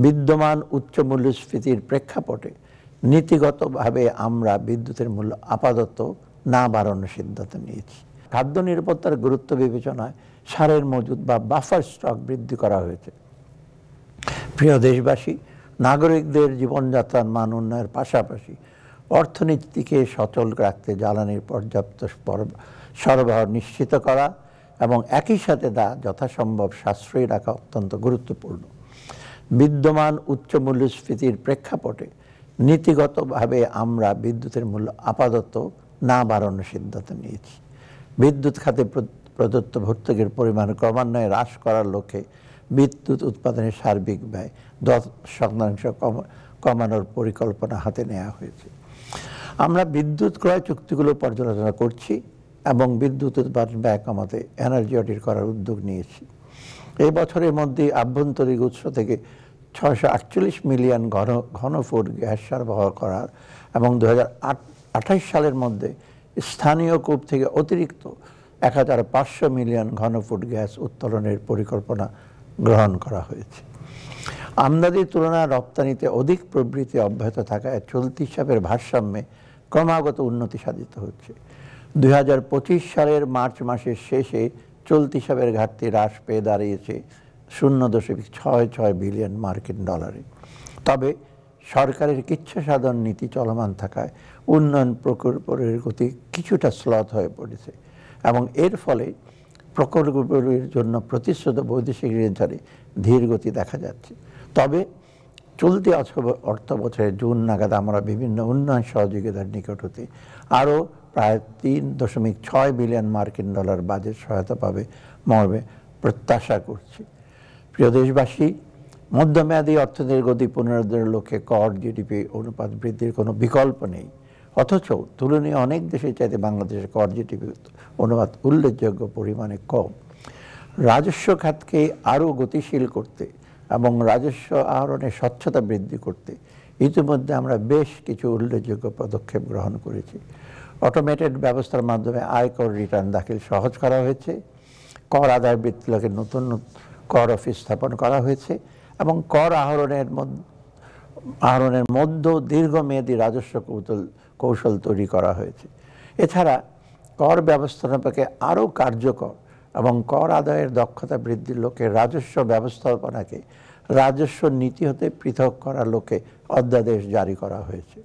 বিদ্যমান উচ্চ মূল্যস্ফীতির প্রেক্ষাপটে নীতিগতভাবে আমরা বিদ্যুতের মূল্য আপাতত না বাড়ানোর সিদ্ধান্ত নিয়েছি। খাদ্য নিরাপত্তার গুরুত্ব বিবেচনায় সারের মজুদ বা বাফার স্টক বৃদ্ধি করা হয়েছে। প্রিয় দেশবাসী, নাগরিকদের জীবনযাত্রার মান উন্নয়নের পাশাপাশি অর্থনীতিকে সচল রাখতে জ্বালানির পর্যাপ্ত সরবরাহ নিশ্চিত করা এবং একই সাথে তা যথাসম্ভব সাশ্রয়ী রাখা অত্যন্ত গুরুত্বপূর্ণ। বিদ্যমান উচ্চ মূল্যস্ফীতির প্রেক্ষাপটে নীতিগতভাবে আমরা বিদ্যুতের মূল্য আপাতত না বাড়ানোর সিদ্ধান্ত নিয়েছি। বিদ্যুৎ খাতে প্রদত্ত ভর্তুকির পরিমাণ ক্রমান্বয়ে হ্রাস করার লক্ষ্যে বিদ্যুৎ উৎপাদনের সার্বিক ব্যয় 10% কমানোর পরিকল্পনা হাতে নেওয়া হয়েছে। আমরা বিদ্যুৎ ক্রয় চুক্তিগুলো পর্যালোচনা করছি এবং বিদ্যুৎ উৎপাদন ব্যয় কমাতে এনার্জি অডিট করার উদ্যোগ নিয়েছি। এই বছরের মধ্যে আভ্যন্তরীণ উৎস থেকে 648 মিলিয়ন ঘনফুট গ্যাস সরবরাহ করার এবং 2028 সালের মধ্যে স্থানীয় কূপ থেকে অতিরিক্ত 1500 মিলিয়ন ঘনফুট গ্যাস উত্তোলনের পরিকল্পনা গ্রহণ করা হয়েছে। আমদানির তুলনায় রপ্তানিতে অধিক প্রবৃদ্ধি অব্যাহত থাকায় চলতি হিসাবের ভারসাম্যে ক্রমাগত উন্নতি সাধিত হচ্ছে। 2025 সালের মার্চ মাসের শেষে চলতি হিসাবের ঘাটতি হ্রাস পেয়ে দাঁড়িয়েছে 0.66 বিলিয়ন মার্কিন ডলারে। তবে সরকারের ইচ্ছা সাধন নীতি চলমান থাকায় উন্নয়ন প্রকল্পের গতি কিছুটা স্লথ হয়ে পড়েছে এবং এর ফলে প্রকল্পগুলির জন্য প্রতিশ্রুত বৈদেশিক ঋণধারে ধীর গতি দেখা যাচ্ছে। তবে চলতি অর্থ বছরের জুন নাগাদ আমরা বিভিন্ন উন্নয়ন সহযোগিতার নিকট হতে আরও প্রায় 3.6 বিলিয়ন মার্কিন ডলার বাজেট সহায়তা পাবে মর্মে প্রত্যাশা করছি। প্রিয় দেশবাসী, মধ্যমেয়াদী অর্থনীতির গতি পুনরুদ্ধারের লক্ষ্যে কর জিডিপি অনুপাত বৃদ্ধির কোনো বিকল্প নেই। অথচ তুলনীয় অনেক দেশের চাইতে বাংলাদেশের কর জিডিপি অনুপাত উল্লেখযোগ্য পরিমাণে কম। রাজস্ব খাতকে আরও গতিশীল করতে এবং রাজস্ব আহরণের স্বচ্ছতা বৃদ্ধি করতে ইতিমধ্যে আমরা বেশ কিছু উল্লেখযোগ্য পদক্ষেপ গ্রহণ করেছি। অটোমেটেড ব্যবস্থার মাধ্যমে আয়কর রিটার্ন দাখিল সহজ করা হয়েছে, কর আদায় বৃত্তিকে নতুন কর অফিস স্থাপন করা হয়েছে এবং কর আহরণের মধ্য দীর্ঘমেয়াদী রাজস্ব কৌশল তৈরি করা হয়েছে। এছাড়া কর ব্যবস্থাপনাকে আরও কার্যকর এবং কর আদায়ের দক্ষতা বৃদ্ধির লক্ষ্যে রাজস্ব ব্যবস্থাপনাকে রাজস্ব নীতি হতে পৃথক করার লক্ষ্যে অধ্যাদেশ জারি করা হয়েছে।